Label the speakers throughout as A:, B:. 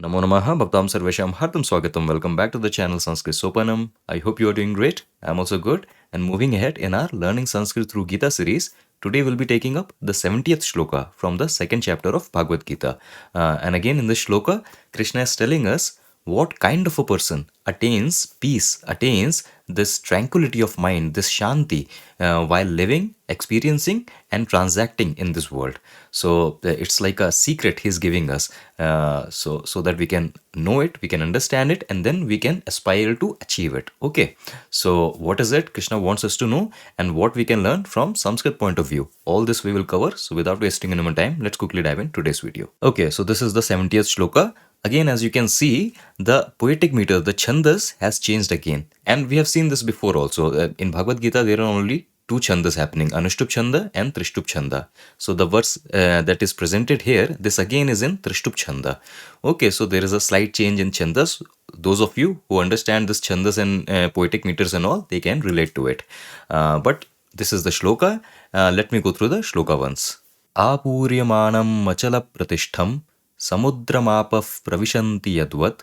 A: Namo Namaha Bhaktam Sarvesham Hartam Swagatam. Welcome back to the channel Sanskrit Sopanam. I hope you are doing great. I'm also good. And moving ahead in our Learning Sanskrit through Gita series, today we'll be taking up the 70th shloka from the second chapter of Bhagavad Gita. And again in this shloka, Krishna is telling us what kind of a person attains peace, attains this tranquility of mind, this shanti, while living, experiencing, and transacting in this world. So it's like a secret he's giving us, so that we can know it, we can understand it, and then we can aspire to achieve it. Okay, so what is it Krishna wants us to know, and what we can learn from Sanskrit point of view? All this we will cover. So without wasting any more time, let's quickly dive in today's video. Okay, so this is the 70th shloka. Again, as you can see, the poetic meter, the chandas has changed again. And we have seen this before also. In Bhagavad Gita, there are only two chandas happening, Anushtup Chanda and Trishtup Chanda. So the verse that is presented here, this again is in Trishtup Chanda. Okay, so there is a slight change in chandas. Those of you who understand this chandas and poetic meters and all, they can relate to it. But this is the shloka. Let me go through the shloka once. Apuryamanam machala pratishtham samudramapah pravishanti yadvat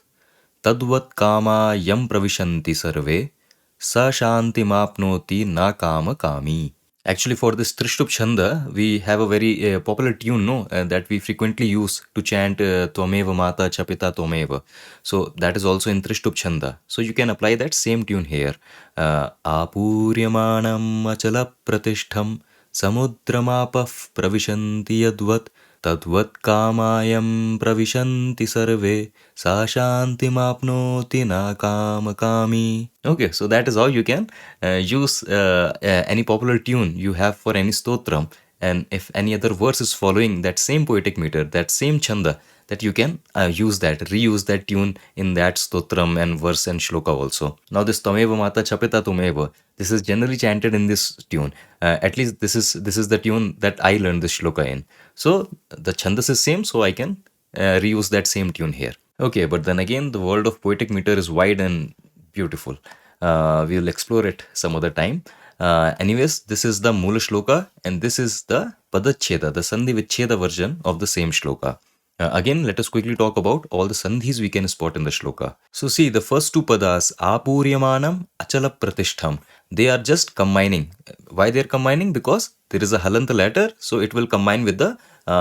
A: tadvat kama yam pravishanti sarve sa shanti mapnoti na kama kami. Actually, for this Trishtup Chanda, we have a very popular tune, no, that we frequently use to chant Tvameva Mata Chapita Tvameva. So that is also in Trishtup Chanda. So you can apply that same tune here. Apuryamanam achala pratishtham samudramapah pravishanti yadvat tadvat kamayam pravishanti sarve sa shanti mapnoti na kama kami. Okay, so that is how you can use any popular tune you have for any stotram, and if any other verse is following that same poetic meter, that same chanda, that you can reuse that tune in that stotram and verse and shloka also. Now this Tameva Mata Chapita Tumeva, this is generally chanted in this tune. At least this is the tune that I learned this shloka in. So the chandas is same, so I can reuse that same tune here. Okay, but then again, the world of poetic meter is wide and beautiful. We will explore it some other time. Anyways, this is the Mula Shloka, and this is the Padacheda, the Sandhi Vicheda version of the same Shloka. Again, let us quickly talk about all the Sandhis we can spot in the Shloka. So see, the first two padas, Apuryamanam, Achala Pratishtham, they are just combining. Why they are combining? Because there is a Halanta letter, so it will combine with the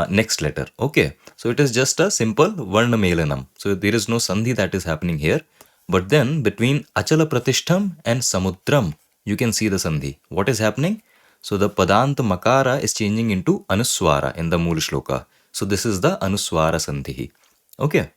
A: next letter. Okay, so it is just a simple Varna Melanam. So there is no Sandhi that is happening here. But then between Achala Pratishtham and Samudram, you can see the Sandhi. What is happening? So the Padant Makara is changing into Anuswara in the Mula Shloka. So this is the Anuswara Sandhi. Okay.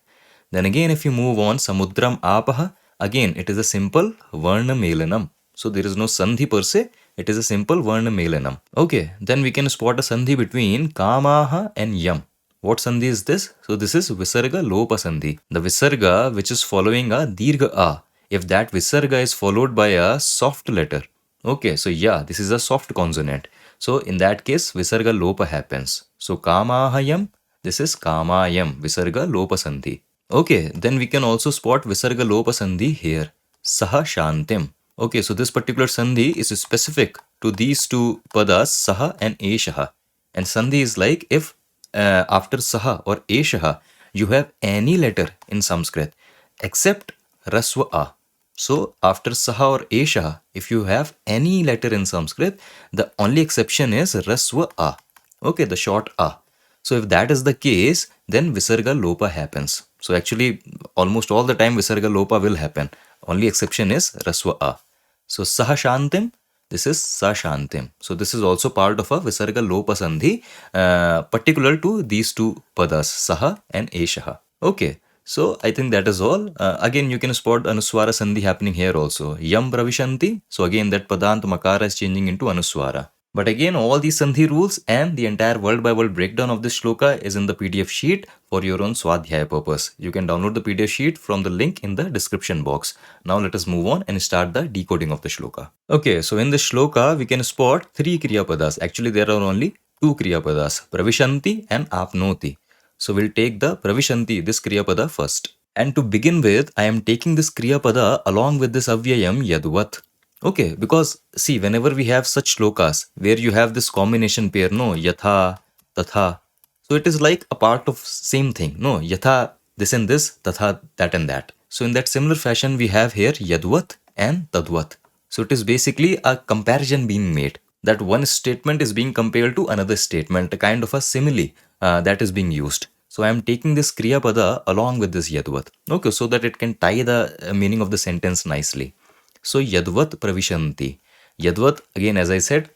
A: Then again, if you move on, Samudram Apaha, again it is a simple Varna Melanam. So there is no Sandhi per se, it is a simple Varna Melanam. Okay, then we can spot a Sandhi between Kamaha and Yam. What Sandhi is this? So this is Visarga Lopa Sandhi. The Visarga which is following a Dirgha A. If that Visarga is followed by a soft letter. Okay, so yeah, this is a soft consonant. So in that case, Visarga Lopa happens. So Kamahayam, this is Kamayam, Visarga Lopa Sandhi. Okay, then we can also spot Visarga Lopa Sandhi here. Saha Shantim. Okay, so this particular Sandhi is specific to these two padas, Saha and Eshaha. And Sandhi is like if after Saha or Eshaha, you have any letter in Sanskrit except Raswa A. So after Saha or Eshaha, if you have any letter in Sanskrit, the only exception is Raswa A. Okay, the short A. So if that is the case, then Visarga Lopa happens. So actually, almost all the time Visarga Lopa will happen. Only exception is Raswa A. So Saha Shantim, this is Sa Shantim. So this is also part of a Visarga Lopa Sandhi, particular to these two padas, Saha and Eshaha. Okay, so I think that is all. Again, you can spot Anuswara Sandhi happening here also. Yam Pravishanti. So again, that Padant Makara is changing into Anuswara. But again, all these Sandhi rules and the entire word by word breakdown of this shloka is in the PDF sheet for your own Swadhyaya purpose. You can download the PDF sheet from the link in the description box. Now let us move on and start the decoding of the shloka. Okay, so in this shloka, we can spot three Kriya Padas. Actually, there are only two Kriya Padas, Pravishanti and Apnoti. So we'll take the Pravishanti, this Kriya Pada first. And to begin with, I am taking this Kriya Pada along with this Avyayam Yadvat. Okay, because see, whenever we have such shlokas where you have this combination pair, no, Yatha, Tatha. So it is like a part of same thing. No, Yatha, this and this, tatha that and that. So in that similar fashion, we have here yadvat and tadvat. So it is basically a comparison being made, that one statement is being compared to another statement, a kind of a simile that is being used. So I am taking this kriya pada along with this yadvat, okay, so that it can tie the meaning of the sentence nicely. So yadvat pravishanti. Yadvat, again, as I said,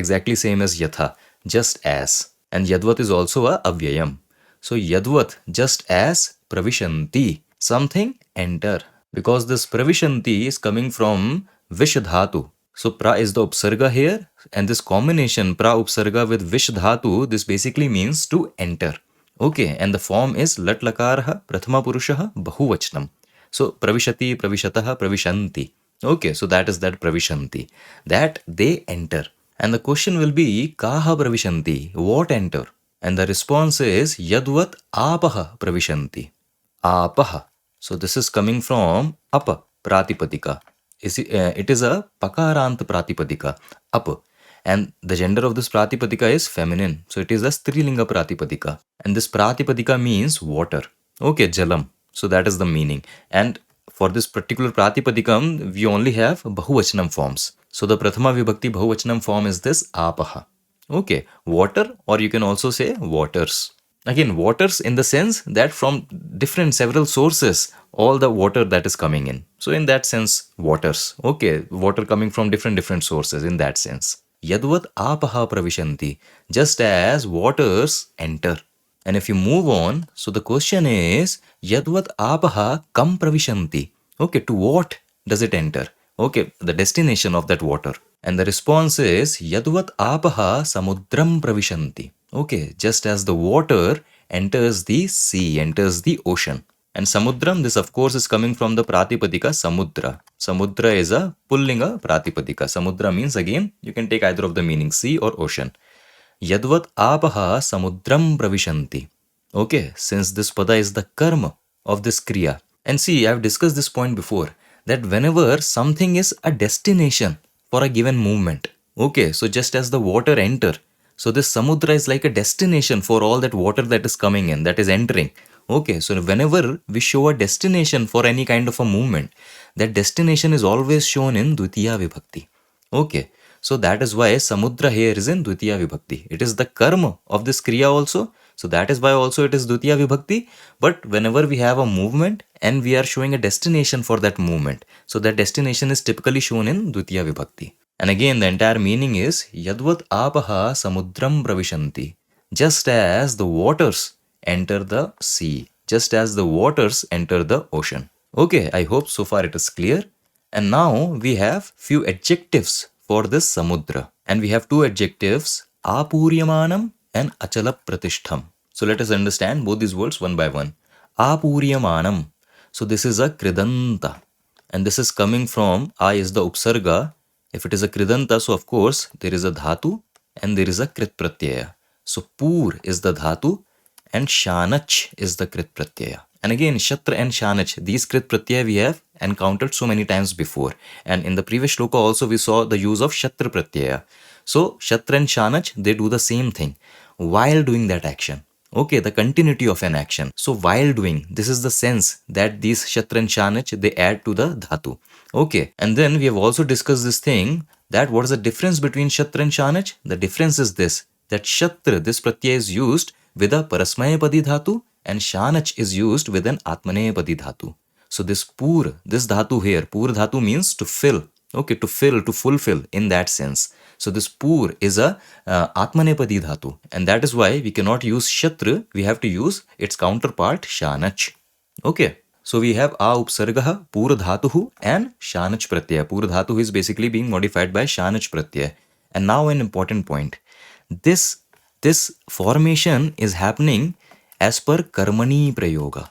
A: exactly same as yatha, just as. And yadvat is also a avyayam. So yadvat, just as pravishanti, something enter. Because this pravishanti is coming from vish dhatu. So pra is the upsarga here, and this combination pra upsarga with vish dhatu, this basically means to enter. Okay, and the form is lat lakarah prathama purushah bahuvachanam. So pravishati, pravishatah, pravishanti. Okay, so that is that pravishanti, that they enter. And the question will be kaha pravishanti, what enter? And the response is yadvat apaha pravishanti. Apaha. So this is coming from apa pratipadika. It is a pakarant pratipadika, up. And the gender of this pratipadika is feminine. So it is a strilinga pratipadika. And this pratipadika means water. Okay, jalam. So that is the meaning. And for this particular pratipadikam, we only have bahuvachanam forms. So the prathama vibhakti bahuvachanam form is this apaha. Okay, water, or you can also say waters. Again, waters in the sense that from different several sources, all the water that is coming in. So in that sense, waters. Okay, water coming from different sources in that sense. Yadvat apaha pravishanti, just as waters enter. And if you move on, so the question is, yadvat apaha kam pravishanti. Okay, to what does it enter? Okay, the destination of that water. And the response is, yadvat apaha samudram pravishanti. Okay, just as the water enters the sea, enters the ocean. And samudram, this of course is coming from the pratipadika samudra. Samudra is a pullinga pratipadika. Samudra means, again, you can take either of the meanings, sea or ocean. Yadvat apaha samudram pravishanti. Okay, since this pada is the karma of this kriya. And see, I have discussed this point before, that whenever something is a destination for a given movement, okay, so just as the water enter, so this samudra is like a destination for all that water that is coming in, that is entering. Okay, so whenever we show a destination for any kind of a movement, that destination is always shown in dvitiya vibhakti. Okay, so that is why samudra here is in dvitiya vibhakti. It is the karma of this kriya also. So that is why also it is dvitiya vibhakti. But whenever we have a movement and we are showing a destination for that movement, so that destination is typically shown in dvitiya vibhakti. And again, the entire meaning is yadvat apaha samudram pravishanti. Just as the waters enter the sea, just as the waters enter the ocean. Okay, I hope so far it is clear. And now we have few adjectives for this samudra. And we have two adjectives, apuryamanam and achala pratishtham. So let us understand both these words one by one. Apuryamanam. So this is a kridanta. And this is coming from, a is the upsarga. If it is a kridanta, so of course there is a dhatu and there is a krit pratyaya. So pur is the dhatu and shanach is the krit pratyaya. And again, shatra and shanach, these krit pratyaya we have encountered so many times before. And in the previous shloka also we saw the use of shatra pratyaya. So shatra and shanach, they do the same thing while doing that action. Okay, the continuity of an action. So while doing, this is the sense that these shatra and shanach, they add to the dhatu. Okay, and then we have also discussed this thing, that what is the difference between shatra and shanach? The difference is this, that shatra, this pratyaya is used with a parasmayapadi dhatu and shanach is used with an atmaneyapadi dhatu. So this pur, this dhatu here, pur dhatu means to fill. Okay, to fill, to fulfill in that sense. So this pur is a atmanepadi dhatu, and that is why we cannot use shatra, we have to use its counterpart shanach. Okay, so we have a upsargaha, pur dhatuhu and shanach pratyaya. Pur dhatuhu is basically being modified by shanach pratyaya. And now an important point. This formation is happening as per karmani prayoga.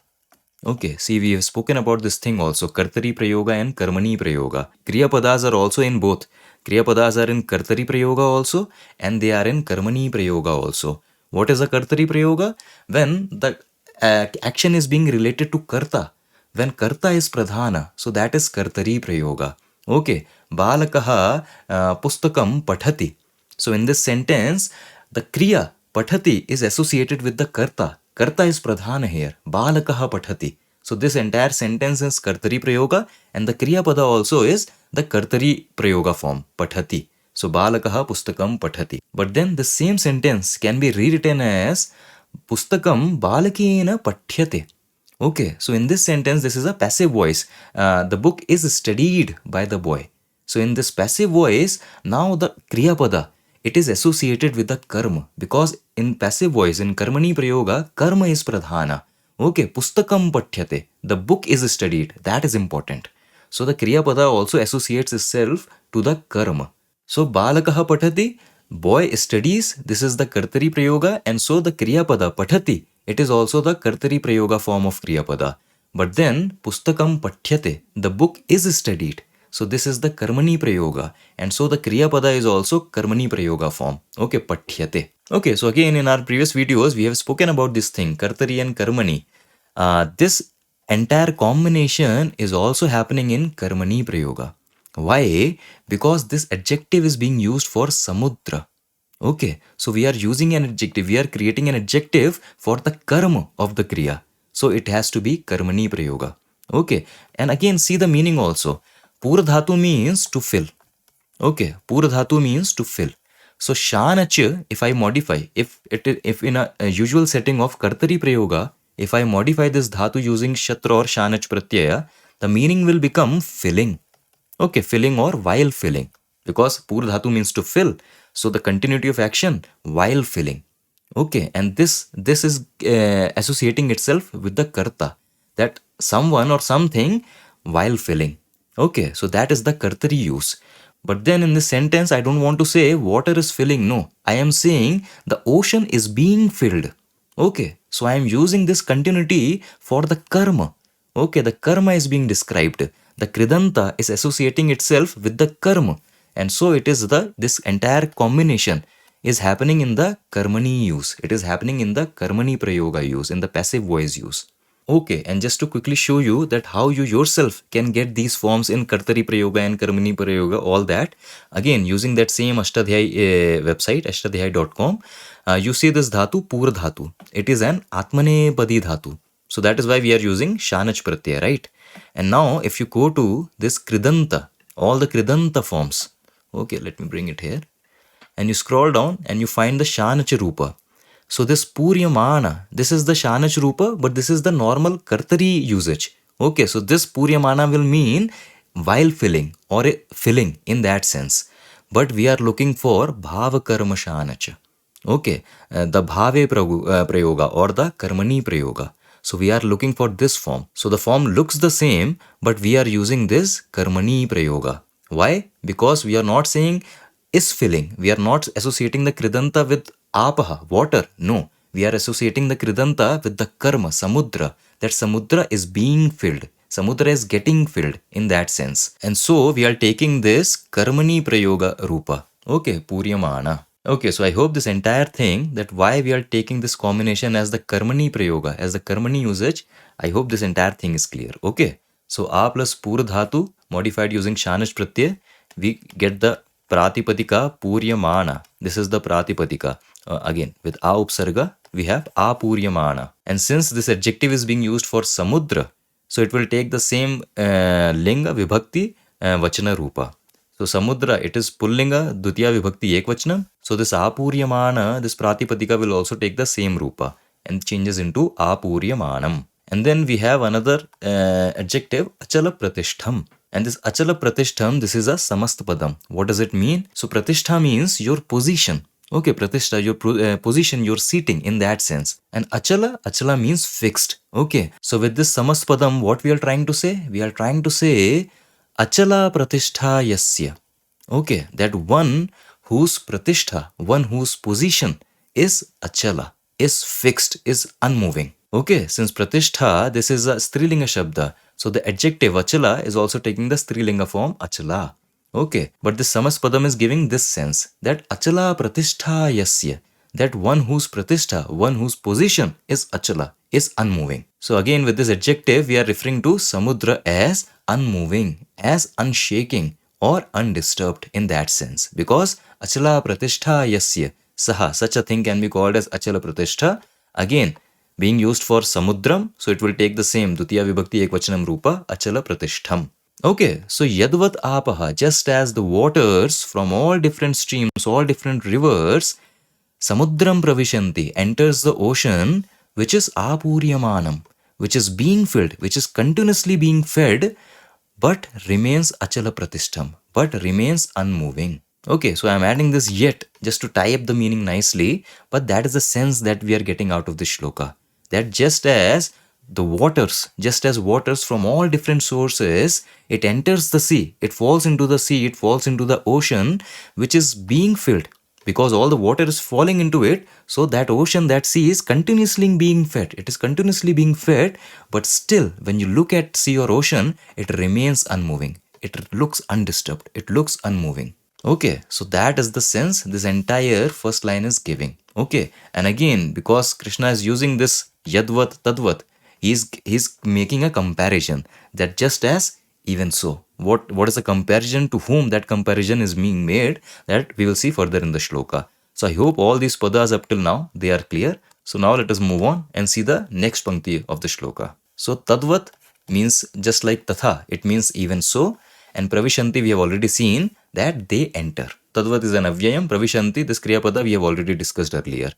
A: Okay, see, we have spoken about this thing also, kartari prayoga and karmani prayoga. Kriya padas are also in both. Kriya padas are in kartari prayoga also and they are in karmani prayoga also. What is a kartari prayoga? When the action is being related to karta. When karta is pradhana, so that is kartari prayoga. Okay, balakaha pustakam pathati. So in this sentence, the kriya pathati is associated with the karta. Karta is pradhana here. Balakaha pathati. So this entire sentence is Kartari Prayoga, and the Kriya Pada also is the Kartari Prayoga form, pathati. So Balakaha Pustakam pathati. But then the same sentence can be rewritten as Pustakam Balakena pathyate. Okay, so in this sentence, this is a passive voice. The book is studied by the boy. So in this passive voice, now the Kriya Pada, it is associated with the karma, because in passive voice, in Karmani Prayoga, karma is pradhana. Okay, Pustakam pathyate, the book is studied. That is important. So the Kriya Pada also associates itself to the karma. So Balakaha pathati, boy studies, this is the Kartari Prayoga, and so the Kriya Pada pathati, it is also the Kartari Prayoga form of Kriya Pada. But then Pustakam pathyate, the book is studied. So this is the Karmani Prayoga, and so the Kriya Pada is also Karmani Prayoga form. Okay, pathyate. Okay, so again in our previous videos we have spoken about this thing, Kartari and Karmani. This entire combination is also happening in Karmani Prayoga. Why? Because this adjective is being used for samudra. Okay, so we are using an adjective, we are creating an adjective for the karma of the kriya. So it has to be Karmani Prayoga. Okay, and again see the meaning also. Pura dhatu means to fill. Okay, Pura dhatu means to fill. So Shanach, if I modify, if in a usual setting of Kartari Prayoga, if I modify this dhatu using Shatra or Shanach Pratyaya, the meaning will become filling. Okay, filling or while filling. Because Pura dhatu means to fill. So the continuity of action while filling. Okay, and this is associating itself with the Karta. That someone or something while filling. Okay, so that is the Kartari use. But then in this sentence, I don't want to say water is filling. No, I am saying the ocean is being filled. Okay, so I am using this continuity for the karma. Okay, the karma is being described. The Kridanta is associating itself with the karma. And so it is this entire combination is happening in the Karmani use. It is happening in the Karmani Prayoga use, in the passive voice use. Okay, and just to quickly show you that how you yourself can get these forms in Kartari Prayoga and Karmani Prayoga, all that, again using that same Ashtadhyayi website, ashtadhyayi.com, you see this dhatu, Pura dhatu. It is an Atmanepadi dhatu. So that is why we are using Shanach Pratyaya, right? And now if you go to this Kridanta, all the Kridanta forms, okay, let me bring it here, and you scroll down and you find the Shanach Rupa. So this Puryamana, this is the Shanach Rupa, but this is the normal Kartari usage. Okay, so this Puryamana will mean while filling or filling in that sense. But we are looking for Bhava Karma Shanach. Okay, the Bhave Prayoga or the Karmani Prayoga. So we are looking for this form. So the form looks the same, but we are using this Karmani Prayoga. Why? Because we are not saying is filling. We are not associating the Kridanta with apaha, water. No, we are associating the Kridanta with the karma, samudra. That samudra is being filled. Samudra is getting filled in that sense. And so we are taking this Karmani Prayoga Rupa. Okay, Puryamana. Okay, so I hope this entire thing, that why we are taking this combination as the Karmani Prayoga, as the Karmani usage, I hope this entire thing is clear. Okay, so A plus Pura dhatu modified using Shanach Pratyaya, we get the Pratipadika Puryamana. This is the Pratipadika. Again, with A upsarga, we have A Puryamana. And since this adjective is being used for Samudra, so it will take the same Linga Vibhakti Vachana Rupa. So Samudra, it is Pullinga Dutiya Vibhakti Ekvachanam. So this A Puryamana, this Pratipadika will also take the same Rupa and changes into A Puryamanam. And then we have another adjective, Achala Pratishtham. And this Achala Pratishtham, this is a Samastpadam. What does it mean? So Pratishtha means your position. Okay, Pratishtha, your position, your seating in that sense. And Achala means fixed. Okay, so with this Samastpadam, what we are trying to say? We are trying to say Achala Pratishtha Yasya. Okay, that one whose Pratishtha, one whose position is Achala, is fixed, is unmoving. Okay, since Pratishtha, this is a Strilinga Shabda. So the adjective Achala is also taking the Strilinga form Achala. Okay, but this Samaspadam is giving this sense that Achala Pratishtha Yasya, that one whose Pratishtha, one whose position is Achala, is unmoving. So again with this adjective, we are referring to Samudra as unmoving, as unshaking or undisturbed in that sense. Because Achala Pratishtha Yasya, Saha, such a thing can be called as Achala Pratishtha. Again, being used for samudram, so it will take the same Dutiya Vibhakti Ekvachanam Rupa Achala Pratishtham. Okay, so Yadvat Apaha, just as the waters from all different streams, all different rivers, Samudram Pravishanti enters the ocean, which is Apuryamanam, which is being filled, which is continuously being fed, but remains Achala Pratishtham, but remains unmoving. Okay, so I'm adding this yet just to tie up the meaning nicely, but that is the sense that we are getting out of this shloka. That just as waters from all different sources, it enters the sea, it falls into the sea, it falls into the ocean, which is being filled. Because all the water is falling into it, so that ocean, that sea is continuously being fed. It is continuously being fed, but still, when you look at sea or ocean, it remains unmoving. It looks undisturbed. It looks unmoving. Okay, so that is the sense this entire first line is giving. Okay, and again, because Krishna is using this yadvat tadvat, he's making a comparison that just as, even so. What is the comparison, to whom that comparison is being made, that we will see further in the shloka. So I hope all these padas up till now, they are clear. So now let us move on and see the next pankti of the shloka. So tadvat means just like tatha, it means even so. And pravishanti we have already seen that they enter. Tadvat is an avyayam, pravishanti, this kriya pada we have already discussed earlier.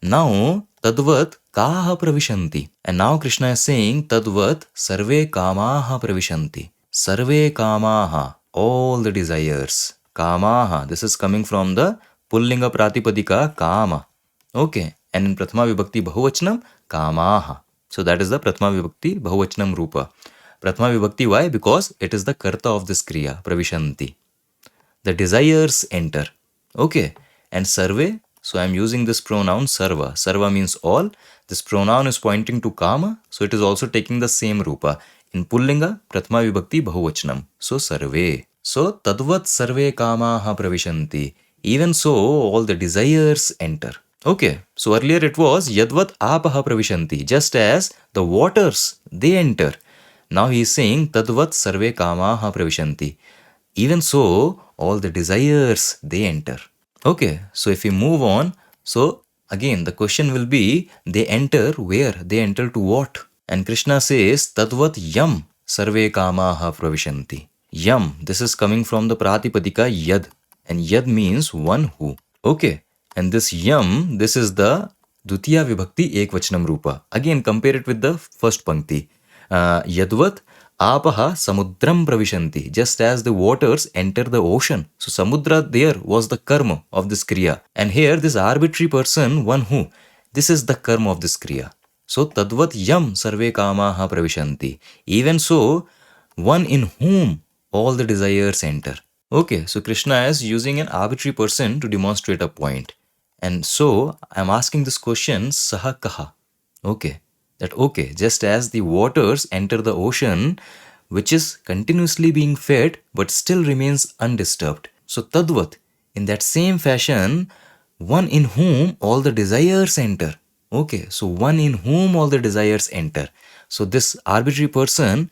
A: Now tadvat kaha pravishanti. And now Krishna is saying tadvat sarve kamaha pravishanti. Sarve kamaha, all the desires. Kamaha, this is coming from the Pullinga Pratipadika kama. Okay, and in Prathama Vibhakti Bahuvachanam, kamaha. So that is the Prathama Vibhakti Bahuvachanam Rupa. Prathama Vibhakti, why? Because it is the karta of this kriya, pravishanti. The desires enter. Okay, and sarve, so I am using this pronoun sarva. Sarva means all. This pronoun is pointing to kama, so it is also taking the same rupa. In Pullinga, Prathama Vibhakti Bahuvachanam. So sarve. So tadvat sarve kamaha pravishanti. Even so, all the desires enter. Okay, so earlier it was yadvat apaha pravishanti. Just as the waters, they enter. Now he is saying tadvat sarve kamaha pravishanti. Even so, all the desires, they enter. Okay, so if we move on, so again the question will be, they enter where? They enter to what? And Krishna says, tadvat yam sarve kamaha pravishanti. Yam, this is coming from the Pratipadika yad. And yad means one who. Okay, and this yam, this is the Dutiya Vibhakti Ekvachanam Rupa. Again, compare it with the first pankti. Yadvat apaha samudram pravishanti. Just as the waters enter the ocean. So samudra there was the karma of this kriya. And here this arbitrary person, one who. This is the karma of this kriya. So tadvat yam sarve kamaha pravishanti. Even so, one in whom all the desires enter. Okay, so Krishna is using an arbitrary person to demonstrate a point. And so I am asking this question, saha kaha. Okay, that okay, just as the waters enter the ocean, which is continuously being fed but still remains undisturbed. So tadvat, in that same fashion, one in whom all the desires enter. Okay, so one in whom all the desires enter. So this arbitrary person,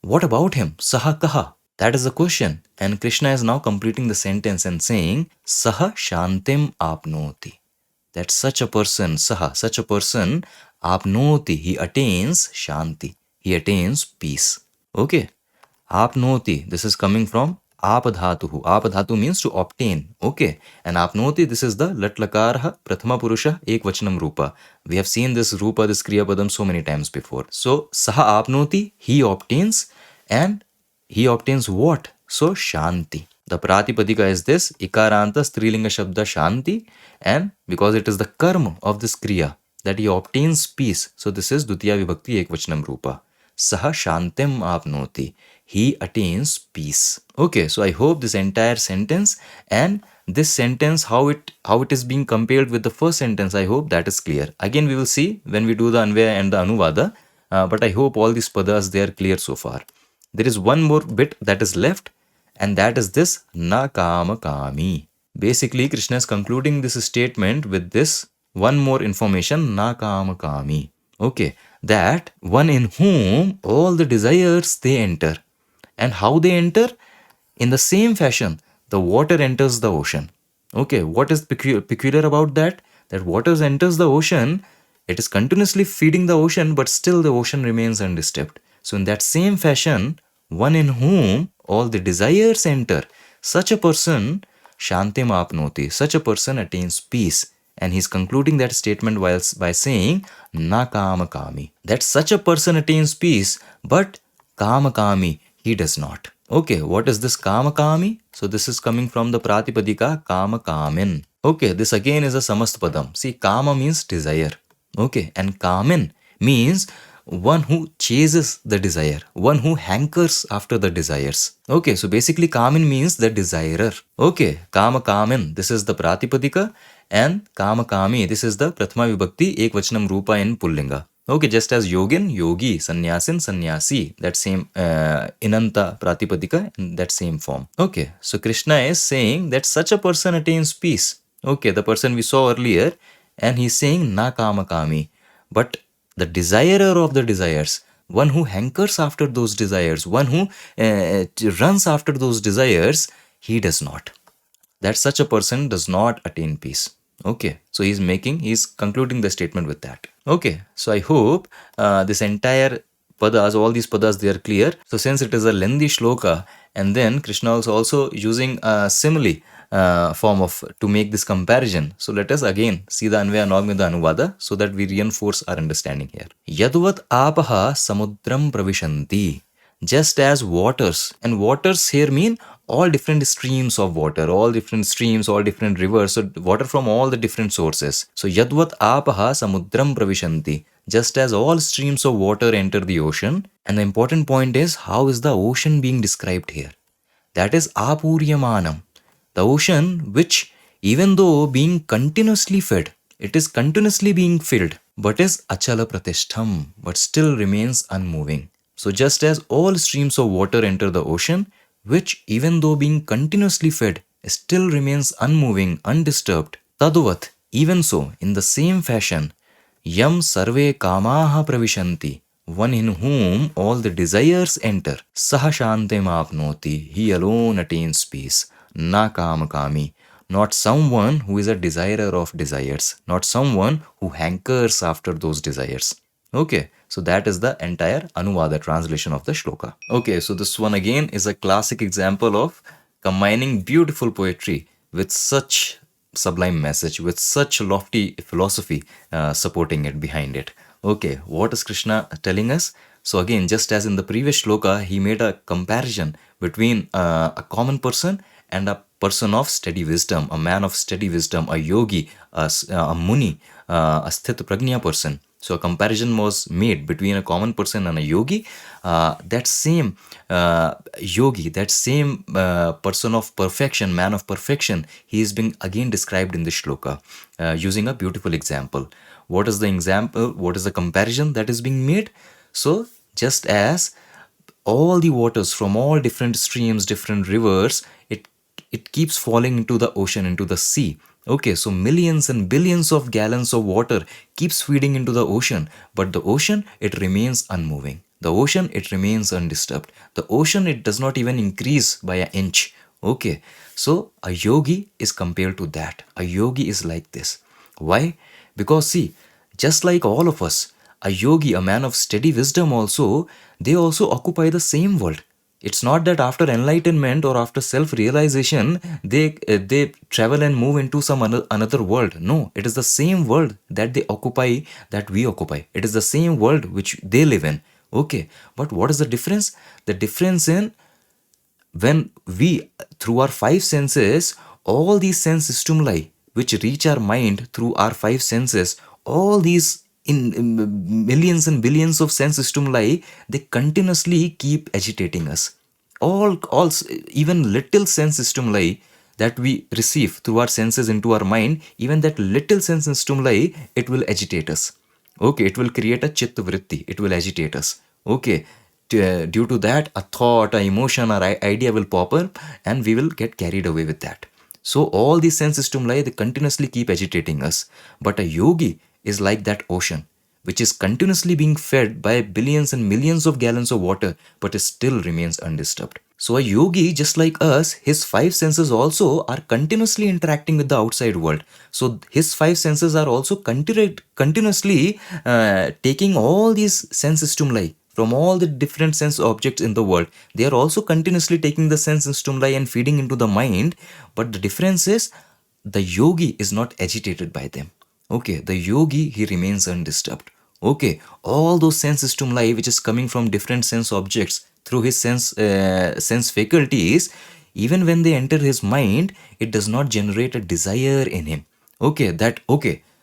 A: what about him? Saha kaha? That is the question. And Krishna is now completing the sentence and saying, Saha shantim apnoti. That such a person, Saha, such a person, apnoti, he attains shanti. He attains peace. Okay. Apnoti, this is coming from apadhatuhu. Apadhatu means to obtain. Okay. And apnoti, this is the latlakarha prathama purusha ekvachanam rupa. We have seen this rupa, this kriya padam so many times before. So, saha apnoti, he obtains. And he obtains what? So, shanti. The pratipadika is this, ikaranta strilinga shabda shanti. And because it is the karma of this kriya, that he obtains peace. So, this is Dutiya Vibhakti Ekvachanam Rupa. Saha shantim apnoti. He attains peace. Okay, so I hope this entire sentence and this sentence, how it is being compared with the first sentence, I hope that is clear. Again, we will see when we do the Anvaya and the Anuvada. But I hope all these padas, they are clear so far. There is one more bit that is left, and that is this na kama kami. Basically, Krishna is concluding this statement with this one more information, na kama kami. Okay, that one in whom all the desires, they enter. And how they enter? In the same fashion, the water enters the ocean. Okay, what is peculiar about that? That water enters the ocean It is continuously feeding the ocean, but still the ocean remains undisturbed. So in that same fashion, one in whom all the desires enter, such a person shantim apnoti, such a person attains peace. And he's concluding that statement by saying na kama kami, that such a person attains peace, but kama kami he does not. Okay, what is this kama kami? So this is coming from the pratipadika kama kamin. Okay, this again is a samastpadam. See, kama means desire. Okay, and kamin means one who chases the desire, one who hankers after the desires. Okay, so basically kamin means the desirer. Okay, kama kamin, this is the pratipadika, and kama kami, this is the prathama vibhakti ekvachanam rupa in pullinga. Okay, just as yogin, yogi, sannyasin, sannyasi, that same inanta pratipadika in that same form. Okay, so Krishna is saying that such a person attains peace. Okay, the person we saw earlier, and he's saying na kama kami, but the desirer of the desires, one who hankers after those desires, one who runs after those desires, he does not. That such a person does not attain peace. Okay, so he's concluding the statement with that. Okay, so I hope this entire padas, all these padas, they are clear. So since it is a lengthy shloka, and then Krishna is also using a simile form of to make this comparison. So let us again see the Anvaya along with the Anuvada so that we reinforce our understanding here. Yadvat apaha samudram pravishanti. Just as waters, and waters here mean all different streams of water, all different streams, all different rivers, so water from all the different sources. So yadvat apaha samudram pravishanti. Just as all streams of water enter the ocean. And the important point is, how is the ocean being described here? That is apuryamanam. The ocean which, even though being continuously fed, it is continuously being filled, but is achala pratishtham, but still remains unmoving. So just as all streams of water enter the ocean, which even though being continuously fed, still remains unmoving, undisturbed, taduvat, even so, in the same fashion, yam sarve kamaha pravishanti, one in whom all the desires enter, saha shantem apnoti, he alone attains peace, na kama kami, not someone who is a desirer of desires, not someone who hankers after those desires. Okay, so that is the entire Anuvada translation of the shloka. Okay, so this one again is a classic example of combining beautiful poetry with such sublime message, with such lofty philosophy supporting it behind it. Okay, what is Krishna telling us? So again, just as in the previous shloka, he made a comparison between a common person and a person of steady wisdom, a man of steady wisdom, a yogi, a muni, a sthita prajna person. So a comparison was made between a common person and a yogi. That same yogi, that same person of perfection, man of perfection, he is being again described in the shloka using a beautiful example. What is the example? What is the comparison that is being made? So just as all the waters from all different streams, different rivers, it keeps falling into the ocean, into the sea. Okay, so millions and billions of gallons of water keeps feeding into the ocean, but the ocean, it remains unmoving. The ocean, it remains undisturbed. The ocean, it does not even increase by an inch. Okay, so a yogi is compared to that. A yogi is like this. Why? Because see, just like all of us, a yogi, a man of steady wisdom also, they also occupy the same world. It's not that after enlightenment or after self-realization, they travel and move into some another world. No, it is the same world that they occupy, that we occupy. It is the same world which they live in. Okay, but what is the difference? The difference in when we, through our five senses, all these sense stimuli which reach our mind through our five senses, all these in millions and billions of sense stimuli, they continuously keep agitating us. All even little sense stimuli that we receive through our senses into our mind, even that little sense stimuli, it will agitate us. Okay, it will create a chitta vritti, it will agitate us. Okay, due to that, a thought, a emotion, or idea will pop up, and we will get carried away with that. So all these sense stimuli, they continuously keep agitating us. But a yogi is like that ocean, which is continuously being fed by billions and millions of gallons of water, but it still remains undisturbed. So a yogi, just like us, his five senses also are continuously interacting with the outside world. So his five senses are also continuously taking all these sense stimuli from all the different sense objects in the world. They are also continuously taking the sense stimuli and feeding into the mind. But the difference is the yogi is not agitated by them. Okay, the yogi, he remains undisturbed. Okay, all those sense stimuli which is coming from different sense objects through his sense faculties, even when they enter his mind, it does not generate a desire in him. Okay,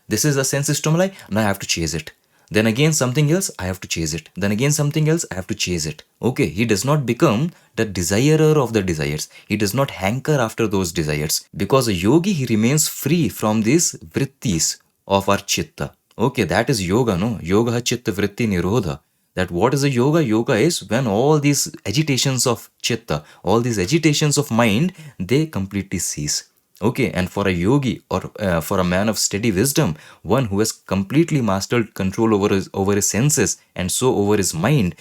A: this is a sense stimuli, now I have to chase it. Then again something else, I have to chase it. Then again something else, I have to chase it. Okay, he does not become the desirer of the desires. He does not hanker after those desires. Because a yogi, he remains free from these vrittis of our chitta. Okay, that is yoga, no? Yoga chitta vritti nirodha. That what is a yoga? Yoga is when all these agitations of chitta, all these agitations of mind, they completely cease. Okay, and for a yogi or for a man of steady wisdom, one who has completely mastered control over his senses and so over his mind,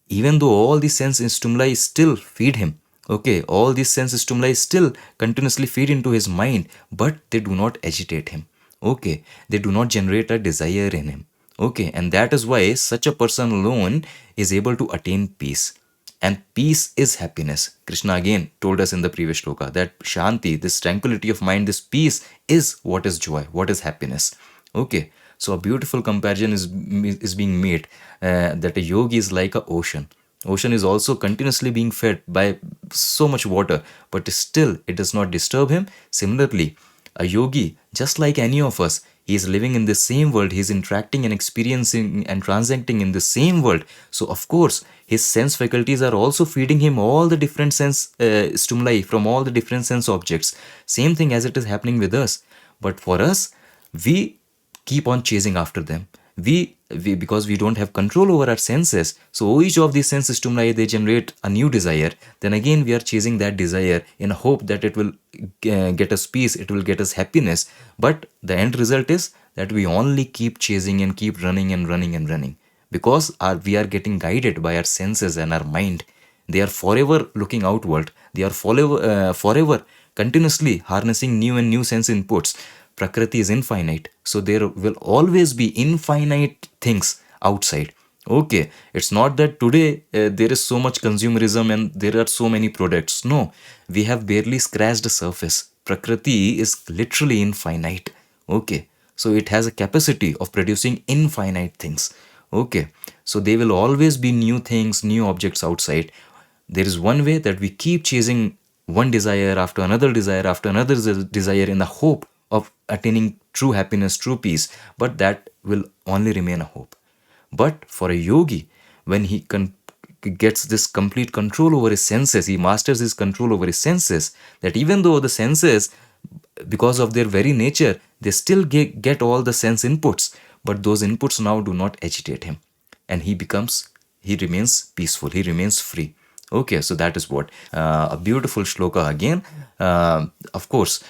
A: even though all these sense stimuli still feed him, okay, all these sense stimuli still continuously feed into his mind, but they do not agitate him. Okay, they do not generate a desire in him. Okay, and that is why such a person alone is able to attain peace. And peace is happiness. Krishna again told us in the previous shloka that Shanti, this tranquility of mind, this peace is what is joy, what is happiness. Okay, so a beautiful comparison is being made that a yogi is like an ocean. Ocean is also continuously being fed by so much water, but still it does not disturb him. Similarly, a yogi, just like any of us, he is living in the same world, he is interacting and experiencing and transacting in the same world. So, of course, his sense faculties are also feeding him all the different sense stimuli from all the different sense objects. Same thing as it is happening with us. But for us, we keep on chasing after them. We because we don't have control over our senses, so each of these sense stimuli, they generate a new desire. Then again we are chasing that desire in a hope that it will get us peace, it will get us happiness. But the end result is that we only keep chasing and keep running and running and running, because we are getting guided by our senses and our mind. They are forever looking outward. They are forever continuously harnessing new and new sense inputs. Prakriti is infinite, so there will always be infinite things outside. Okay, it's not that today there is so much consumerism and there are so many products. No, we have barely scratched the surface. Prakriti is literally infinite. Okay, so it has a capacity of producing infinite things. Okay, so there will always be new things, new objects outside. There is one way that we keep chasing one desire after another desire in the hope of attaining true happiness, true peace, but that will only remain a hope. But for a yogi, when he gets this complete control over his senses, he masters his control over his senses, that even though the senses, because of their very nature, they still get all the sense inputs, but those inputs now do not agitate him, and he remains peaceful, he remains free. Okay, so that is what a beautiful shloka again. Of course,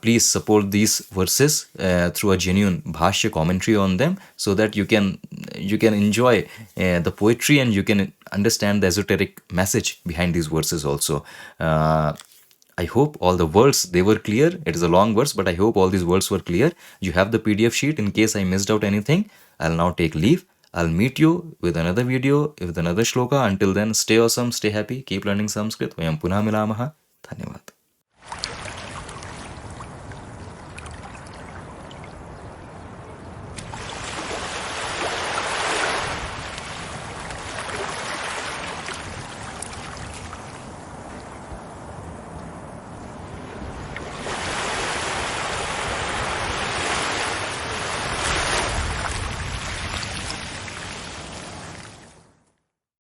A: please support these verses through a genuine bhashya commentary on them, so that you can enjoy the poetry and you can understand the esoteric message behind these verses also. I hope all the words, they were clear. It is a long verse, but I hope all these words were clear. You have the PDF sheet. In case I missed out anything, I'll now take leave. I'll meet you with another video, with another shloka. Until then, stay awesome, stay happy, keep learning Sanskrit. Vayam punah milamaha. Dhanyavad.